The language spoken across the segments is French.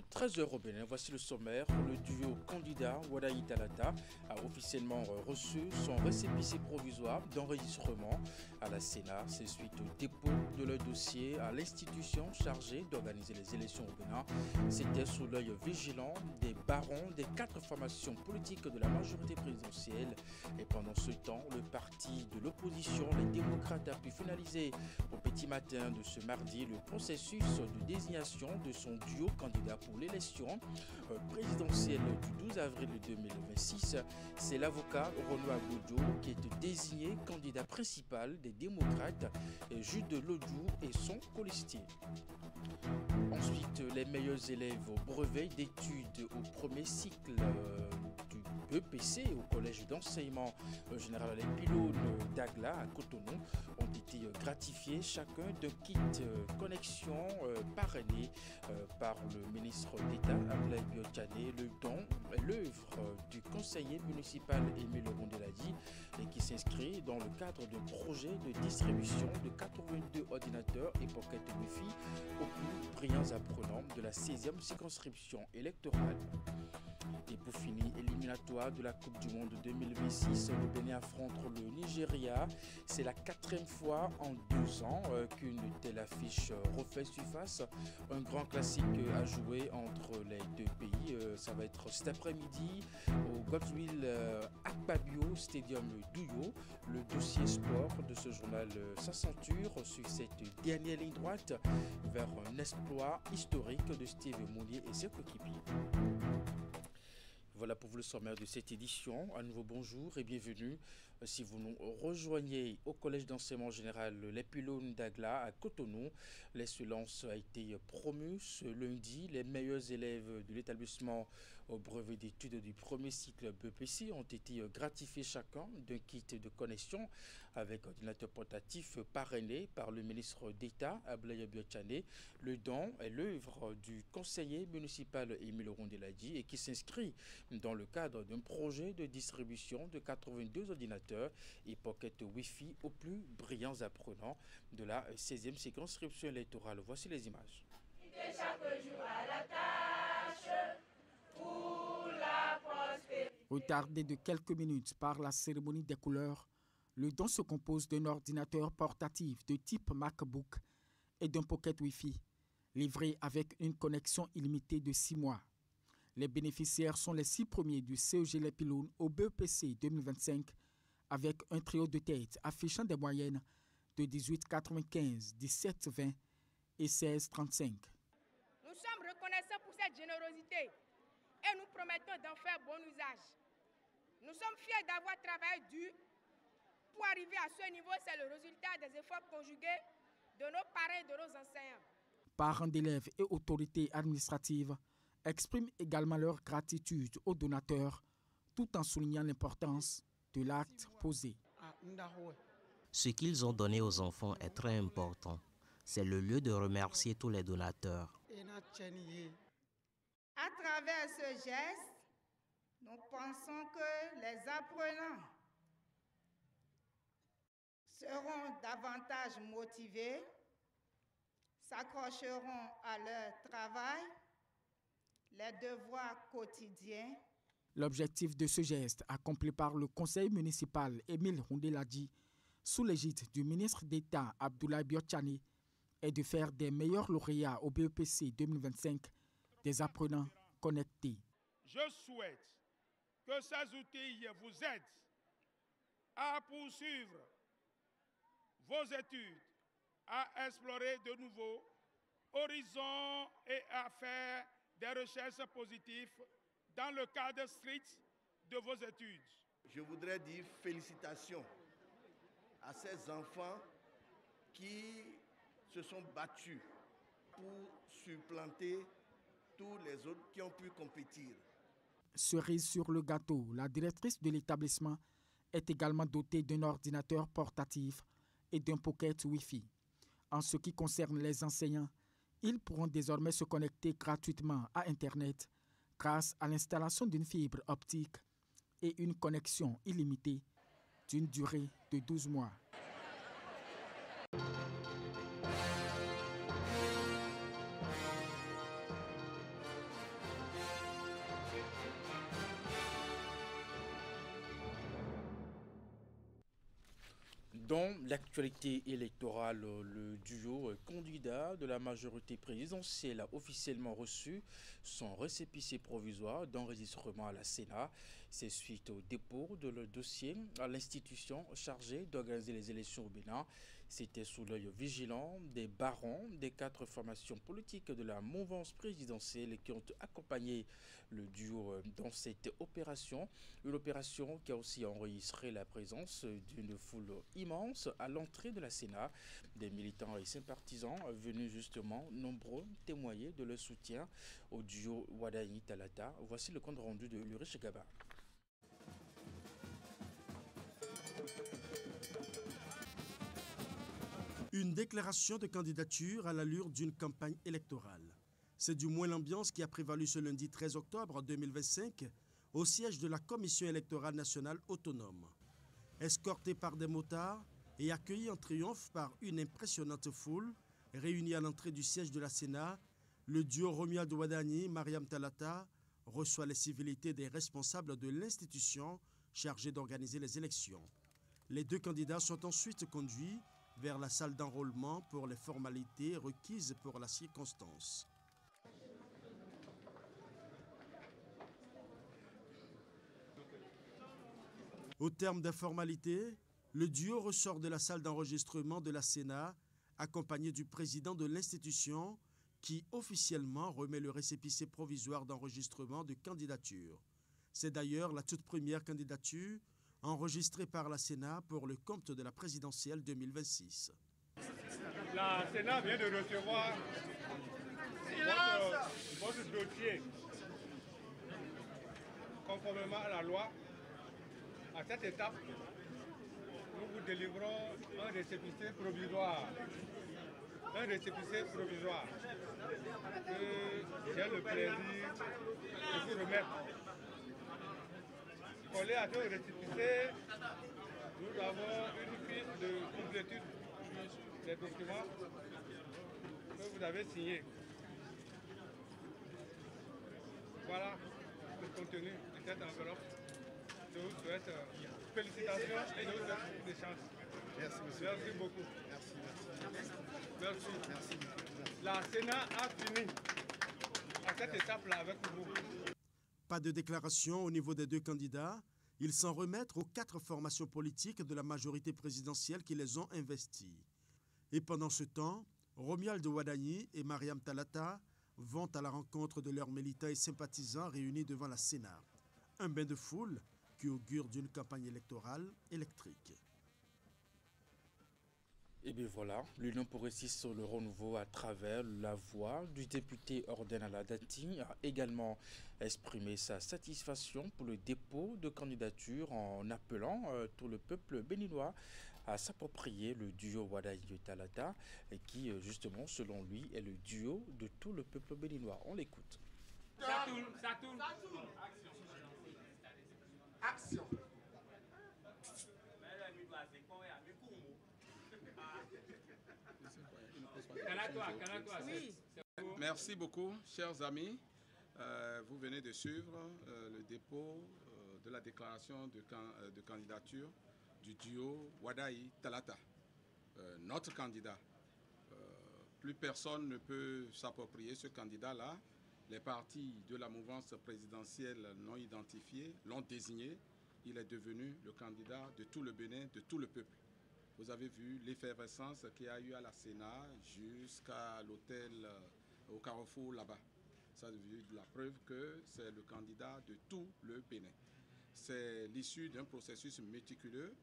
13h au Bénin, voici le sommaire. Le duo candidat Wadaï Talata a officiellement reçu son récépissé provisoire d'enregistrement à la Sénat. C'est suite au dépôt de leur dossier à l'institution chargée d'organiser les élections au Bénin. C'était sous l'œil vigilant des barons des 4 formations politiques de la majorité présidentielle. Et pendant ce temps, le parti de l'opposition, les démocrates, a pu finaliser au petit matin de ce mardi le processus de désignation de son duo candidat pour l'élection présidentielle du 12 avril 2026. C'est l'avocat Renoir Godjo qui est désigné candidat principal des démocrates, Jude Lodjou et son colistier. Ensuite, les meilleurs élèves au brevet d'études au premier cycle du BEPC au collège d'enseignement général Les Pylônes d'Agla à Cotonou ont été gratifiés chacun d'un kit connexion parrainé par le ministre d'État Abdoulaye Biotchané. Le don est l'œuvre du conseiller municipal Émile Rondeladi et qui s'inscrit dans le cadre d'un projet de distribution de 82 ordinateurs et pocket Wi-Fi aux plus brillants apprenants de la 16e circonscription électorale. Et pour finir, éliminatoire de la Coupe du Monde 2026, le Bénin affronte le Nigeria. C'est la 4e fois en 2 ans qu'une telle affiche refait surface. Un grand classique à jouer entre les deux pays. Ça va être cet après-midi au Godswill Akpabio Stadium Douyo. Le dossier sport de ce journal s'accenture sur cette dernière ligne droite vers un exploit historique de Steve Mounier et ses coéquipiers. Voilà pour vous le sommaire de cette édition. À nouveau bonjour et bienvenue. Si vous nous rejoignez au collège d'enseignement général Les Pylônes d'Agla à Cotonou, l'excellence a été promue ce lundi. Les meilleurs élèves de l'établissement au brevet d'études du premier cycle BEPC ont été gratifiés chacun d'un kit de connexion avec ordinateur portatif parrainé par le ministre d'État Abdoulaye Biotchané. Le don est l'œuvre du conseiller municipal Émile Rondeladi et qui s'inscrit dans le cadre d'un projet de distribution de 82 ordinateurs et pocket Wi-Fi aux plus brillants apprenants de la 16e circonscription électorale. Voici les images. Chaque jour à la tâche pour la prospérité. Retardé de quelques minutes par la cérémonie des couleurs, le don se compose d'un ordinateur portatif de type MacBook et d'un pocket Wi-Fi, livré avec une connexion illimitée de 6 mois. Les bénéficiaires sont les 6 premiers du CEG Les Pylônes au BEPC 2025 avec un trio de tête affichant des moyennes de 18,95, 17,20 et 16,35. Nous sommes reconnaissants pour cette générosité et nous promettons d'en faire bon usage. Nous sommes fiers d'avoir travaillé dur pour arriver à ce niveau. C'est le résultat des efforts conjugués de nos parents et de nos enseignants. Parents d'élèves et autorités administratives expriment également leur gratitude aux donateurs, tout en soulignant l'importance de l'acte posé. Ce qu'ils ont donné aux enfants est très important. C'est le lieu de remercier tous les donateurs. À travers ce geste, nous pensons que les apprenants seront davantage motivés, s'accrocheront à leur travail, les devoirs quotidiens. L'objectif de ce geste, accompli par le conseil municipal Émile Rondeladi, sous l'égide du ministre d'État Abdoulaye Biotchané, est de faire des meilleurs lauréats au BEPC 2025 des apprenants connectés. Je souhaite que ces outils vous aident à poursuivre vos études, à explorer de nouveaux horizons et à faire des recherches positives dans le cadre strict de vos études. Je voudrais dire félicitations à ces enfants qui se sont battus pour supplanter tous les autres qui ont pu compétir. Cerise sur le gâteau, la directrice de l'établissement est également dotée d'un ordinateur portatif et d'un pocket Wi-Fi. En ce qui concerne les enseignants, ils pourront désormais se connecter gratuitement à Internet grâce à l'installation d'une fibre optique et une connexion illimitée d'une durée de 12 mois. Dans l'actualité électorale, le duo candidat de la majorité présidentielle a officiellement reçu son récépissé provisoire d'enregistrement à la Sénat. C'est suite au dépôt de le dossier à l'institution chargée d'organiser les élections au Bénin. C'était sous l'œil vigilant des barons des 4 formations politiques de la mouvance présidentielle qui ont accompagné le duo dans cette opération. Une opération qui a aussi enregistré la présence d'une foule immense à l'entrée de la Sénat. Des militants et sympathisants venus justement nombreux témoigner de leur soutien au duo Wadayi Talata. Voici le compte rendu de Ulrich Gaba. Une déclaration de candidature à l'allure d'une campagne électorale. C'est du moins l'ambiance qui a prévalu ce lundi 13 octobre 2025 au siège de la Commission électorale nationale autonome. Escorté par des motards et accueilli en triomphe par une impressionnante foule réunie à l'entrée du siège de la Sénat, le duo Romuald Wadani, Mariam Talata reçoit les civilités des responsables de l'institution chargée d'organiser les élections. Les 2 candidats sont ensuite conduits vers la salle d'enrôlement pour les formalités requises pour la circonstance. Au terme des formalités, le duo ressort de la salle d'enregistrement de la Sénat, accompagné du président de l'institution, qui officiellement remet le récépissé provisoire d'enregistrement de candidature. C'est d'ailleurs la toute première candidature enregistrée par la Sénat pour le compte de la présidentielle 2026. La Sénat vient de recevoir votre dossier conformément à la loi. À cette étape, nous vous délivrons un récépissé provisoire. Un récépissé provisoire que j'ai le plaisir de vous remettre. Collé à ce récépissé, nous avons une fiche de complétude des documents que vous avez signés. Voilà le contenu de cette enveloppe. Je vous souhaite félicitations et je vous souhaite des chances. Merci, monsieur. Merci beaucoup. Merci. La Sénat a fini à cette étape-là avec vous. Pas de déclaration au niveau des 2 candidats. Ils s'en remettent aux 4 formations politiques de la majorité présidentielle qui les ont investis. Et pendant ce temps, Romuald Wadani et Mariam Talata vont à la rencontre de leurs militants et sympathisants réunis devant la Sénat. Un bain de foule qui augure d'une campagne électorale électrique. Et bien voilà, l'Union progressiste sur le renouveau à travers la voix du député Orden Aladati a également exprimé sa satisfaction pour le dépôt de candidature en appelant tout le peuple béninois à s'approprier le duo Wadayi Talata qui justement selon lui est le duo de tout le peuple béninois. On l'écoute. Ça tourne. Action. Merci beaucoup, chers amis. Vous venez de suivre le dépôt de la déclaration de candidature du duo Wadayi Talata, notre candidat. Plus personne ne peut s'approprier ce candidat-là. Les partis de la mouvance présidentielle non identifiés l'ont désigné. Il est devenu le candidat de tout le Bénin, de tout le peuple. Vous avez vu l'effervescence qu'il y a eu à la Sénat jusqu'à l'hôtel au Carrefour là-bas. Ça a vu la preuve que c'est le candidat de tout le Bénin. C'est l'issue d'un processus méticuleux.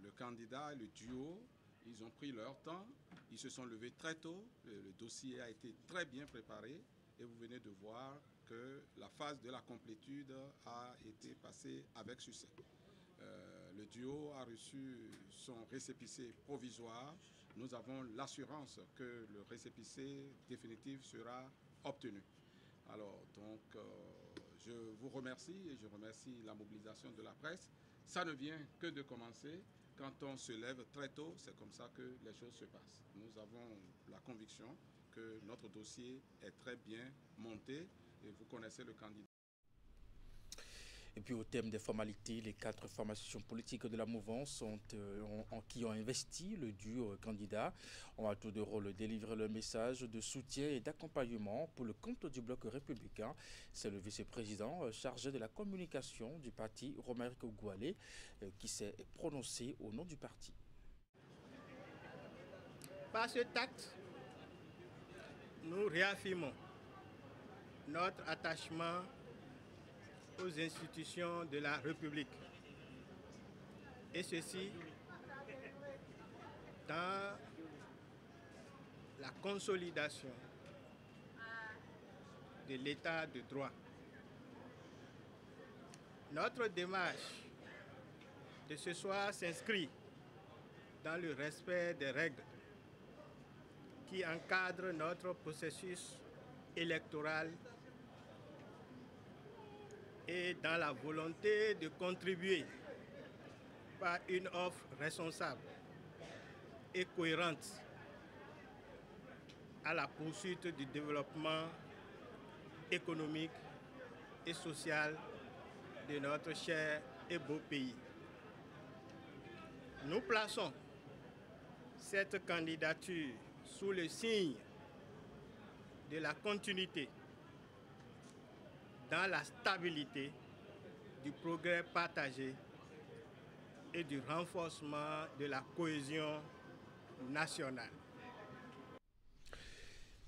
Le candidat, le duo, ils ont pris leur temps, ils se sont levés très tôt, le dossier a été très bien préparé et vous venez de voir que la phase de la complétude a été passée avec succès. Le duo a reçu son récépissé provisoire. Nous avons l'assurance que le récépissé définitif sera obtenu. Alors, donc, je vous remercie et je remercie la mobilisation de la presse. Ça ne vient que de commencer. Quand on se lève très tôt, c'est comme ça que les choses se passent. Nous avons la conviction que notre dossier est très bien monté et vous connaissez le candidat. Et puis au thème des formalités, les 4 formations politiques de la mouvance qui ont investi le duo candidat ont à tour de rôle délivré le message de soutien et d'accompagnement pour le compte du bloc républicain. C'est le vice-président chargé de la communication du parti, Romaric Goualé, qui s'est prononcé au nom du parti. Par ce acte, nous réaffirmons notre attachement aux institutions de la République, et ceci dans la consolidation de l'état de droit. Notre démarche de ce soir s'inscrit dans le respect des règles qui encadrent notre processus électoral et dans la volonté de contribuer par une offre responsable et cohérente à la poursuite du développement économique et social de notre cher et beau pays. Nous plaçons cette candidature sous le signe de la continuité dans la stabilité du progrès partagé et du renforcement de la cohésion nationale.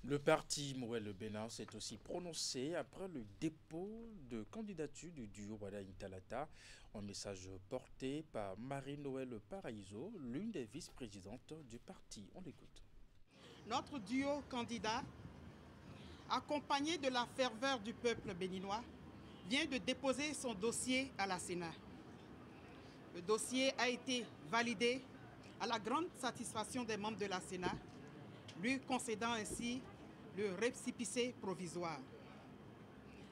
Le parti Mouel Bénin s'est aussi prononcé après le dépôt de candidature du duo Wadayi Talata, un message porté par Marie-Noël Paraïso, l'une des vice-présidentes du parti. On l'écoute. Notre duo candidat, accompagné de la ferveur du peuple béninois, vient de déposer son dossier à la Sénat. Le dossier a été validé à la grande satisfaction des membres de la Sénat, lui concédant ainsi le récépissé provisoire.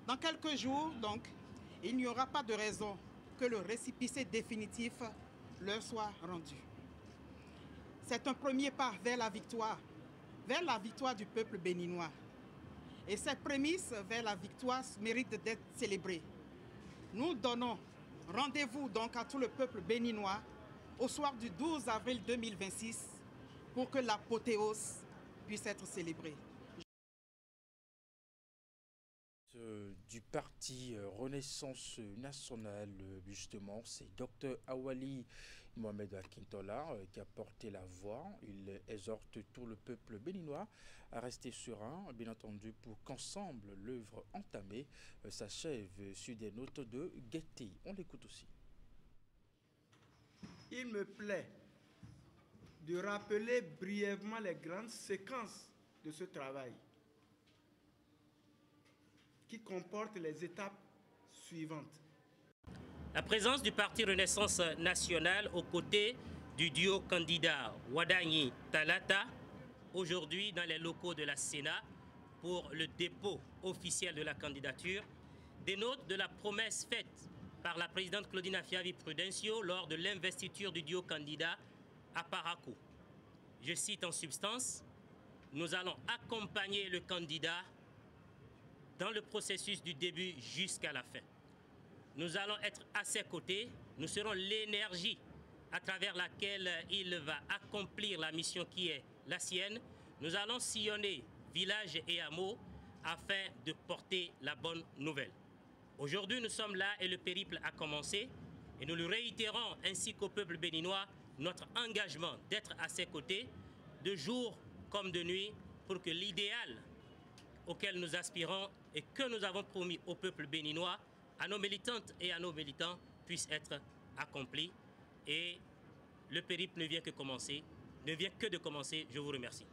Dans quelques jours, donc, il n'y aura pas de raison que le récépissé définitif leur soit rendu. C'est un premier pas vers la victoire du peuple béninois. Et ces prémices vers la victoire méritent d'être célébrées. Nous donnons rendez-vous donc à tout le peuple béninois au soir du 12 avril 2026 pour que l'apothéose puisse être célébrée. Du parti Renaissance nationale, justement, c'est Dr Awali Mohamed Akintola qui a porté la voix. Il exhorte tout le peuple béninois à rester serein, bien entendu, pour qu'ensemble l'œuvre entamée s'achève sur des notes de gaieté. On l'écoute aussi. Il me plaît de rappeler brièvement les grandes séquences de ce travail qui comporte les étapes suivantes. La présence du parti Renaissance nationale aux côtés du duo candidat Wadayi Talata, aujourd'hui dans les locaux de la Sénat pour le dépôt officiel de la candidature, dénote de la promesse faite par la présidente Claudine Afiavi-Prudencio lors de l'investiture du duo candidat à Parakou. Je cite en substance, nous allons accompagner le candidat dans le processus du début jusqu'à la fin. Nous allons être à ses côtés, nous serons l'énergie à travers laquelle il va accomplir la mission qui est la sienne. Nous allons sillonner villages et hameaux afin de porter la bonne nouvelle. Aujourd'hui, nous sommes là et le périple a commencé et nous le réitérons ainsi qu'au peuple béninois notre engagement d'être à ses côtés de jour comme de nuit pour que l'idéal auquel nous aspirons et que nous avons promis au peuple béninois, à nos militantes et à nos militants, puisse être accompli. Et le périple ne vient que de commencer. Je vous remercie.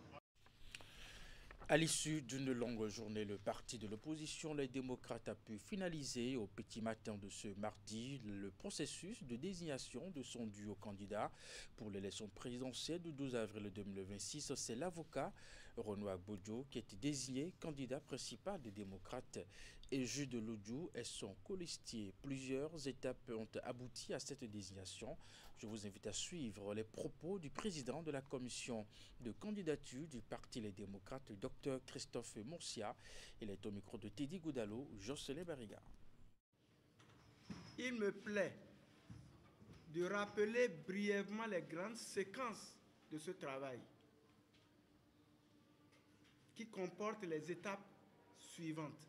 À l'issue d'une longue journée, le parti de l'opposition, les démocrates, a pu finaliser au petit matin de ce mardi le processus de désignation de son duo candidat pour l'élection présidentielle du 12 avril 2026. C'est l'avocat Renoir Bodjo qui a été désigné candidat principal des démocrates et Jude Lodjou est son colistier. Plusieurs étapes ont abouti à cette désignation. Je vous invite à suivre les propos du président de la commission de candidature du Parti Les Démocrates, Dr Christophe Moncia. Il est au micro de Teddy Goudalo, Jocelyn Barriga. il me plaît de rappeler brièvement les grandes séquences de ce travail qui comporte les étapes suivantes.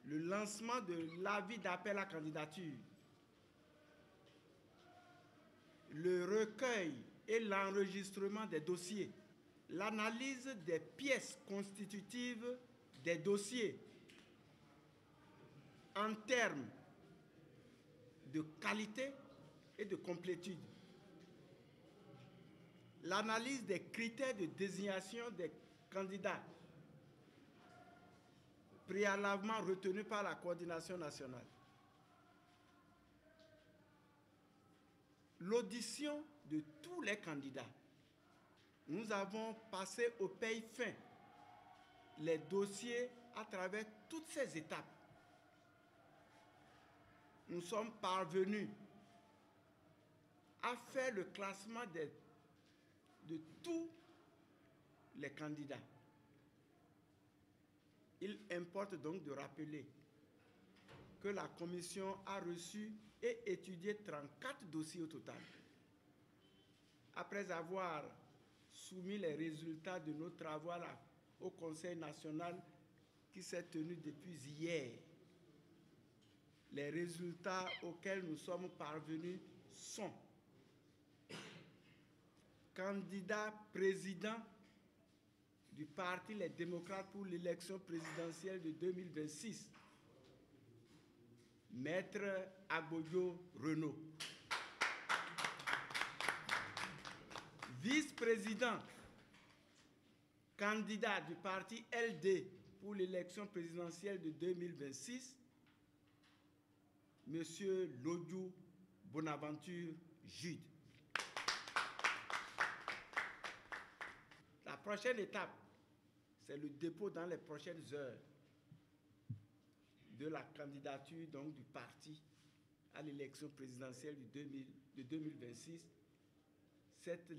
Le lancement de l'avis d'appel à candidature, le recueil et l'enregistrement des dossiers, l'analyse des pièces constitutives des dossiers en termes de qualité et de complétude, l'analyse des critères de désignation des candidats préalablement retenus par la coordination nationale, l'audition de tous les candidats. Nous avons passé au peigne fin les dossiers à travers toutes ces étapes. Nous sommes parvenus à faire le classement de tous les candidats. Il importe donc de rappeler que la commission a reçu et étudié 34 dossiers au total. Après avoir soumis les résultats de nos travaux au Conseil national qui s'est tenu depuis hier, les résultats auxquels nous sommes parvenus sont: candidat président du Parti Les Démocrates pour l'élection présidentielle de 2026, Maître Agbojo Renaud. Vice-président, candidat du parti LD pour l'élection présidentielle de 2026, Monsieur Lodjou Bonaventure Jude. La prochaine étape, c'est le dépôt dans les prochaines heures de la candidature donc, du parti à l'élection présidentielle de 2026. Cette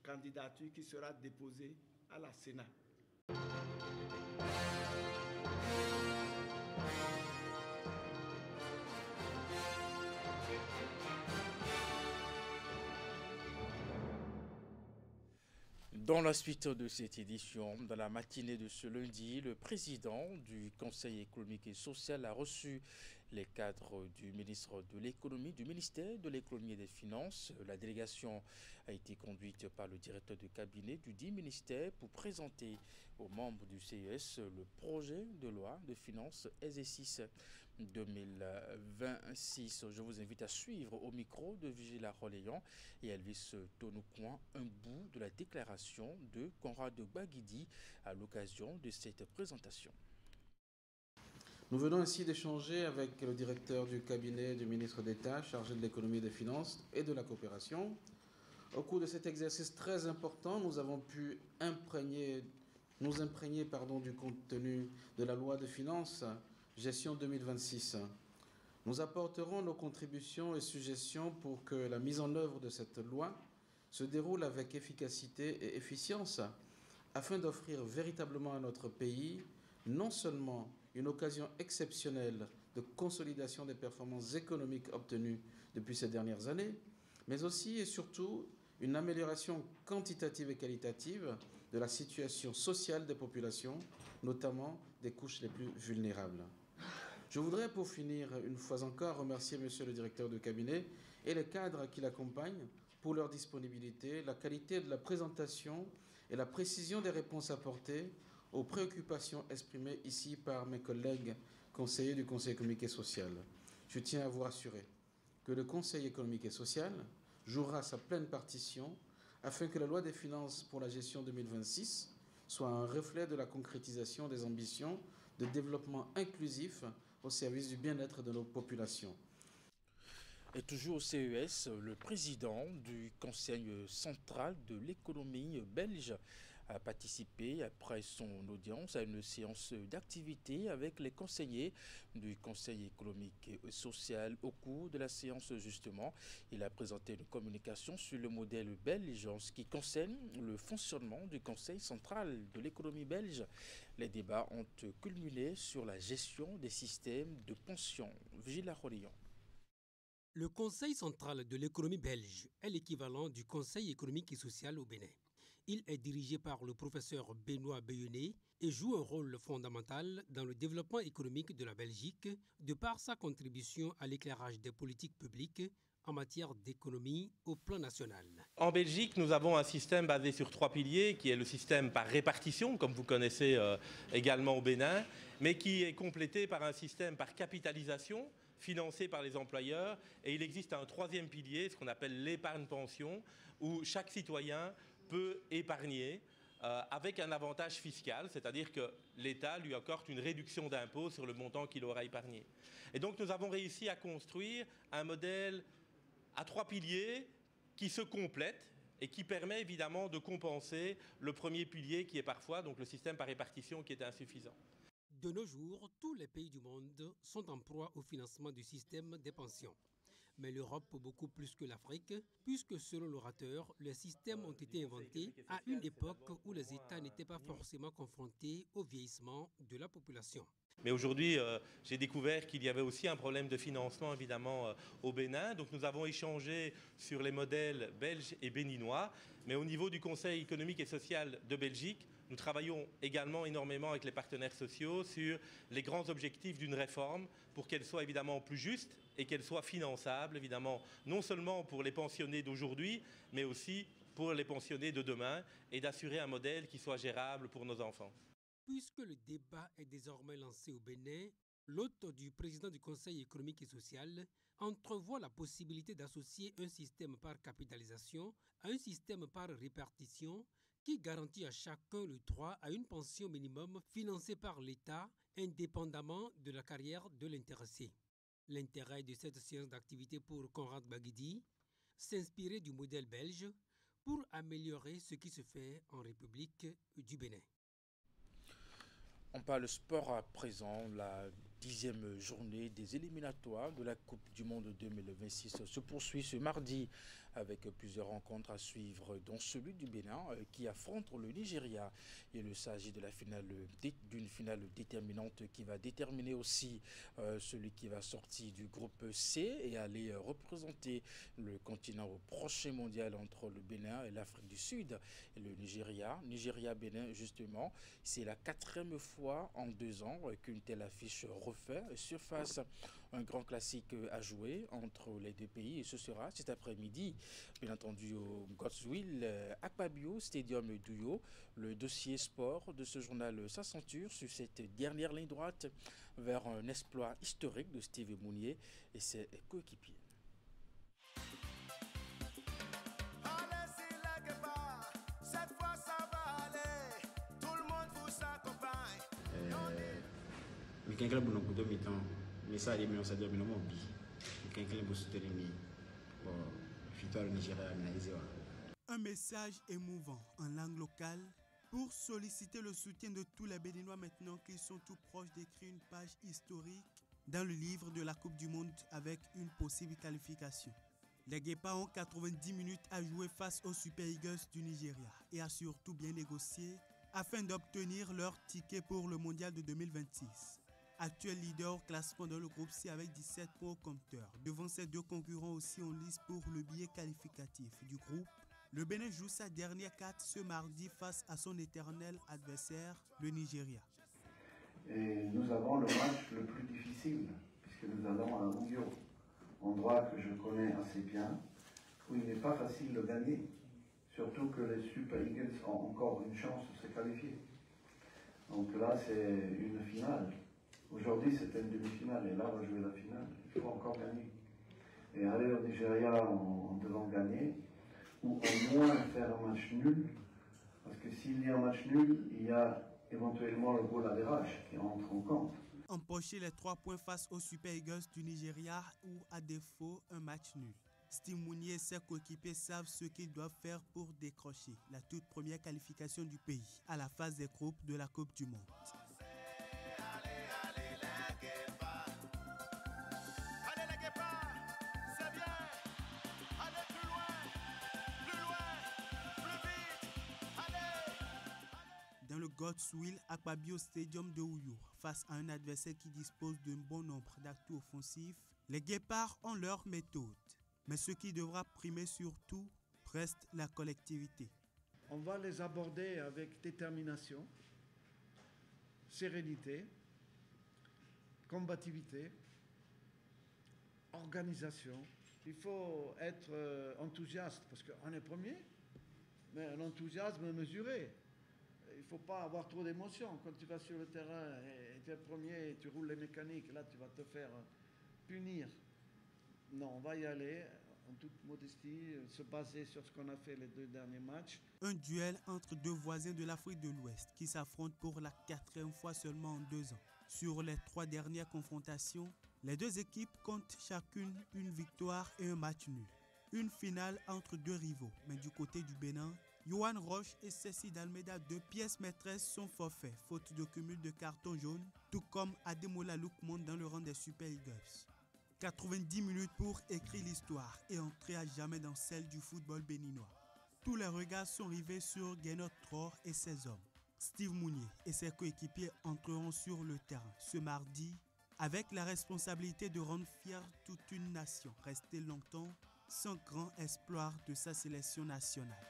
candidature qui sera déposée à la Sénat. Dans la suite de cette édition, dans la matinée de ce lundi, le président du Conseil économique et social a reçu les cadres du ministre de l'économie, du ministère de l'économie et des finances. La délégation a été conduite par le directeur de cabinet du dit ministère pour présenter aux membres du CES le projet de loi de finances exercice 2026. Je vous invite à suivre au micro de Vigila Roléon et Elvis Tonoucoin un bout de la déclaration de Conrad Baguidi à l'occasion de cette présentation. Nous venons ainsi d'échanger avec le directeur du cabinet du ministre d'État chargé de l'économie et des finances et de la coopération. Au cours de cet exercice très important, nous avons pu nous imprégner du contenu de la loi de finances gestion 2026. Nous apporterons nos contributions et suggestions pour que la mise en œuvre de cette loi se déroule avec efficacité et efficience afin d'offrir véritablement à notre pays non seulement une occasion exceptionnelle de consolidation des performances économiques obtenues depuis ces dernières années, mais aussi et surtout une amélioration quantitative et qualitative de la situation sociale des populations, notamment des couches les plus vulnérables. Je voudrais pour finir une fois encore remercier Monsieur le directeur de cabinet et les cadres qui l'accompagnent pour leur disponibilité, la qualité de la présentation et la précision des réponses apportées aux préoccupations exprimées ici par mes collègues conseillers du Conseil économique et social. Je tiens à vous rassurer que le Conseil économique et social jouera sa pleine partition afin que la loi des finances pour la gestion 2026 soit un reflet de la concrétisation des ambitions de développement inclusif au service du bien-être de nos populations. Et toujours au CES, le président du Conseil central de l'économie belge a participé après son audience à une séance d'activité avec les conseillers du Conseil économique et social. Au cours de la séance, justement, il a présenté une communication sur le modèle belge en ce qui concerne le fonctionnement du Conseil central de l'économie belge. Les débats ont culminé sur la gestion des systèmes de pension. Vigile Arolion. Le Conseil central de l'économie belge est l'équivalent du Conseil économique et social au Bénin. Il est dirigé par le professeur Benoît Beyonnet et joue un rôle fondamental dans le développement économique de la Belgique de par sa contribution à l'éclairage des politiques publiques en matière d'économie au plan national. En Belgique, nous avons un système basé sur 3 piliers, qui est le système par répartition, comme vous connaissez également au Bénin, mais qui est complété par un système par capitalisation, financé par les employeurs. Et il existe un 3e pilier, ce qu'on appelle l'épargne-pension, où chaque citoyen peut épargner avec un avantage fiscal, c'est-à-dire que l'État lui accorde une réduction d'impôt sur le montant qu'il aura épargné. Et donc nous avons réussi à construire un modèle à 3 piliers qui se complètent et qui permet évidemment de compenser le premier pilier qui est parfois donc le système par répartition qui est insuffisant. De nos jours, tous les pays du monde sont en proie au financement du système des pensions. Mais l'Europe beaucoup plus que l'Afrique, puisque selon l'orateur, les systèmes ont été inventés à une époque où les États n'étaient pas forcément confrontés au vieillissement de la population. Mais aujourd'hui, j'ai découvert qu'il y avait aussi un problème de financement, évidemment, au Bénin. Donc nous avons échangé sur les modèles belges et béninois. Mais au niveau du Conseil économique et social de Belgique, nous travaillons également énormément avec les partenaires sociaux sur les grands objectifs d'une réforme pour qu'elle soit évidemment plus juste et qu'elle soit finançable, évidemment, non seulement pour les pensionnés d'aujourd'hui, mais aussi pour les pensionnés de demain, et d'assurer un modèle qui soit gérable pour nos enfants. Puisque le débat est désormais lancé au Bénin, l'hôte du président du Conseil économique et social entrevoit la possibilité d'associer un système par capitalisation à un système par répartition qui garantit à chacun le droit à une pension minimum financée par l'État indépendamment de la carrière de l'intéressé. L'intérêt de cette séance d'activité pour Conrad Baguidi, s'inspirer du modèle belge pour améliorer ce qui se fait en République du Bénin. On parle sport à présent. La 10e journée des éliminatoires de la Coupe du Monde 2026 se poursuit ce mardi avec plusieurs rencontres à suivre, dont celui du Bénin qui affronte le Nigeria. Il s'agit de d'une finale déterminante qui va déterminer aussi celui qui va sortir du groupe C et aller représenter le continent au prochain mondial entre le Bénin et l'Afrique du Sud. Et le Nigeria, Nigeria-Bénin justement, c'est la 4e fois en 2 ans qu'une telle affiche refait surface. Un grand classique à jouer entre les deux pays et ce sera cet après-midi, bien entendu au Godswill Akpabio Stadium d'Uyo. Le dossier sport de ce journal s'accenture sur cette dernière ligne droite vers un exploit historique de Steve Mounier et ses coéquipiers. Un message émouvant en langue locale pour solliciter le soutien de tous les Béninois maintenant qu'ils sont tout proches d'écrire une page historique dans le livre de la Coupe du Monde avec une possible qualification. Les Guépards ont 90 minutes à jouer face aux Super Eagles du Nigeria et à surtout bien négocier afin d'obtenir leur ticket pour le mondial de 2026. Actuel leader au classement dans le groupe C avec 17 points au compteur. Devant ses 2 concurrents aussi en lice pour le billet qualificatif du groupe, le Bénin joue sa dernière carte ce mardi face à son éternel adversaire, le Nigeria. Et nous avons le match le plus difficile, puisque nous allons à Uyo, endroit que je connais assez bien, où il n'est pas facile de gagner, surtout que les Super Eagles ont encore une chance de se qualifier. Donc là, c'est une finale. Aujourd'hui, c'était une demi-finale, et là, on va jouer la finale. Il faut encore gagner. Et aller au Nigeria en devant gagner, ou au moins faire un match nul, parce que s'il y a un match nul, il y a éventuellement le goal average qui entre en compte. Empocher les 3 points face aux Super Eagles du Nigeria ou à défaut un match nul. Steve Mounier et ses coéquipiers savent ce qu'ils doivent faire pour décrocher la toute première qualification du pays à la phase des groupes de la Coupe du Monde. Dans le Godswill Akpabio Stadium de Ouyour, face à un adversaire qui dispose d'un bon nombre d'actes offensifs, les Guépards ont leur méthode. Mais ce qui devra primer surtout reste la collectivité. On va les aborder avec détermination, sérénité, combativité, organisation. Il faut être enthousiaste parce qu'on est premier, mais un enthousiasme mesuré. Il ne faut pas avoir trop d'émotions. Quand tu vas sur le terrain et tu es premier et tu roules les mécaniques, là tu vas te faire punir. Non, on va y aller en toute modestie, se baser sur ce qu'on a fait les 2 derniers matchs. Un duel entre 2 voisins de l'Afrique de l'Ouest qui s'affrontent pour la 4e fois seulement en 2 ans. Sur les 3 dernières confrontations, les 2 équipes comptent chacune une victoire et un match nul. Une finale entre 2 rivaux, mais du côté du Bénin, Yohan Roche et Cécile d'Almeida, 2 pièces maîtresses, sont forfaits, faute de cumul de cartons jaunes, tout comme Ademola Louk monte dans le rang des Super Eagles. 90 minutes pour écrire l'histoire et entrer à jamais dans celle du football béninois. Tous les regards sont rivés sur Guénot Tror et ses hommes. Steve Mounier et ses coéquipiers entreront sur le terrain ce mardi avec la responsabilité de rendre fière toute une nation restée longtemps sans grand espoir de sa sélection nationale.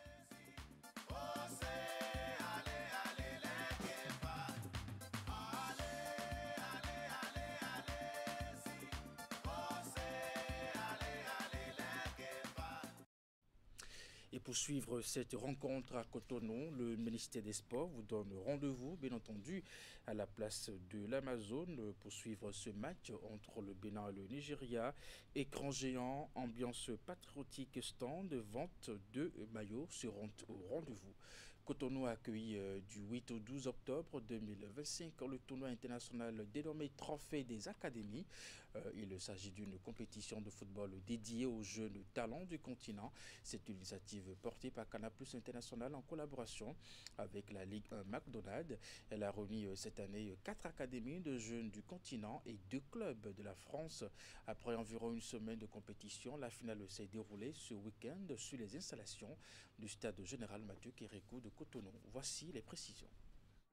Et pour suivre cette rencontre à Cotonou, le ministère des Sports vous donne rendez-vous, bien entendu, à la place de l'Amazone pour suivre ce match entre le Bénin et le Nigeria. Écran géant, ambiance patriotique, stand, vente de maillots seront au rendez-vous. Cotonou a accueilli du 8 au 12 octobre 2025 le tournoi international dénommé Trophée des Académies. Il s'agit d'une compétition de football dédiée aux jeunes talents du continent. Cette initiative portée par Canal+ International en collaboration avec la Ligue 1 McDonald's. Elle a réuni cette année 4 académies de jeunes du continent et 2 clubs de la France. Après environ une semaine de compétition, la finale s'est déroulée ce week-end sur les installations du stade général Mathieu Kérékou de Cotonou. Voici les précisions.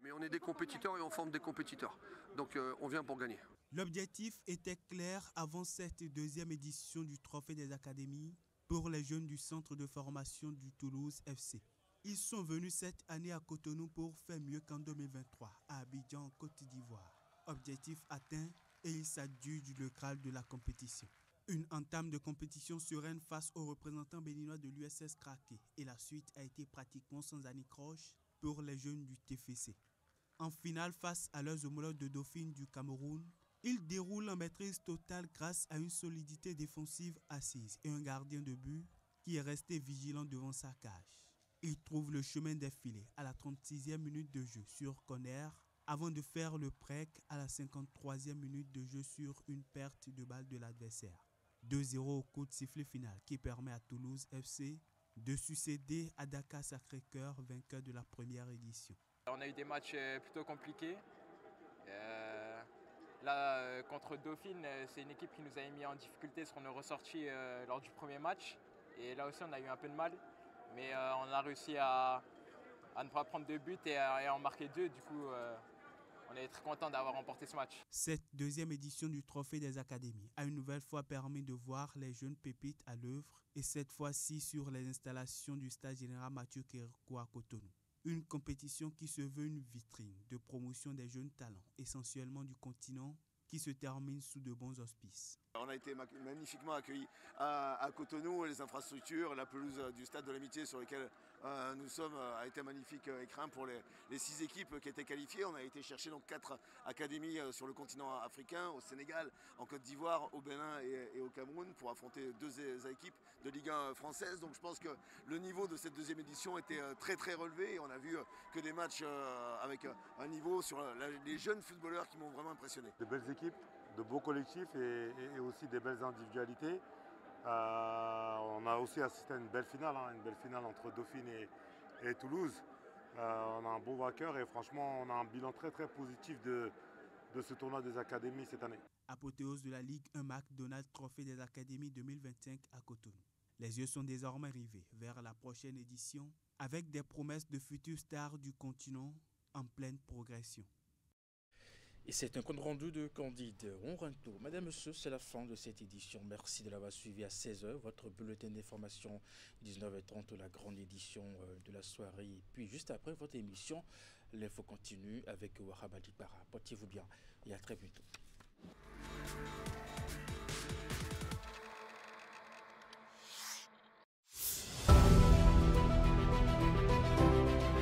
Mais on est des compétiteurs et on forme des compétiteurs. Donc on vient pour gagner. L'objectif était clair avant cette 2e édition du Trophée des Académies pour les jeunes du centre de formation du Toulouse FC. Ils sont venus cette année à Cotonou pour faire mieux qu'en 2023 à Abidjan, en Côte d'Ivoire. Objectif atteint et ils s'adjugent le Graal de la compétition. Une entame de compétition sereine face aux représentants béninois de l'USS Kraké et la suite a été pratiquement sans anicroche pour les jeunes du TFC. En finale face à leurs homologues de Dauphine du Cameroun, ils déroulent en maîtrise totale grâce à une solidité défensive assise et un gardien de but qui est resté vigilant devant sa cage. Ils trouvent le chemin des filets à la 36e minute de jeu sur corner avant de faire le break à la 53e minute de jeu sur une perte de balle de l'adversaire. 2-0 au coup de sifflet final qui permet à Toulouse FC de succéder à Dakar Sacré-Cœur, vainqueur de la première édition. On a eu des matchs plutôt compliqués. Là, contre Dauphine, c'est une équipe qui nous a mis en difficulté parce qu'on est ressorti lors du premier match. Et là aussi, on a eu un peu de mal. Mais on a réussi à ne pas prendre de buts et à en marquer 2. Du coup, on est très content d'avoir remporté ce match. Cette 2e édition du Trophée des Académies a une nouvelle fois permis de voir les jeunes pépites à l'œuvre et cette fois-ci sur les installations du stade général Mathieu Kérékou à Cotonou. Une compétition qui se veut une vitrine de promotion des jeunes talents, essentiellement du continent, qui se termine sous de bons auspices. On a été magnifiquement accueillis à Cotonou, les infrastructures, la pelouse du stade de l'Amitié sur lequel nous sommes a été un magnifique écrin pour les 6 équipes qui étaient qualifiées. On a été chercher donc 4 académies sur le continent africain, au Sénégal, en Côte d'Ivoire, au Bénin et au Cameroun pour affronter 2 équipes de Ligue 1 française. Donc je pense que le niveau de cette 2e édition était très très relevé et on a vu que des matchs avec un niveau sur les jeunes footballeurs qui m'ont vraiment impressionné. De belles équipes, de beaux collectifs et aussi des belles individualités. On a aussi assisté à une belle finale entre Dauphine et Toulouse. On a un bon vainqueur et franchement, on a un bilan très très positif de ce tournoi des académies cette année. Apothéose de la Ligue 1 McDonald's Trophée des Académies 2025 à Cotonou. Les yeux sont désormais rivés vers la prochaine édition avec des promesses de futures stars du continent en pleine progression. Et c'est un compte rendu de Candide Ronrinto. Madame, Monsieur, c'est la fin de cette édition. Merci de l'avoir suivi à 16h. Votre bulletin d'information 19h30, la grande édition de la soirée. Et puis juste après votre émission, l'info continue avec Wahab Adipara. Portez-vous bien et à très bientôt.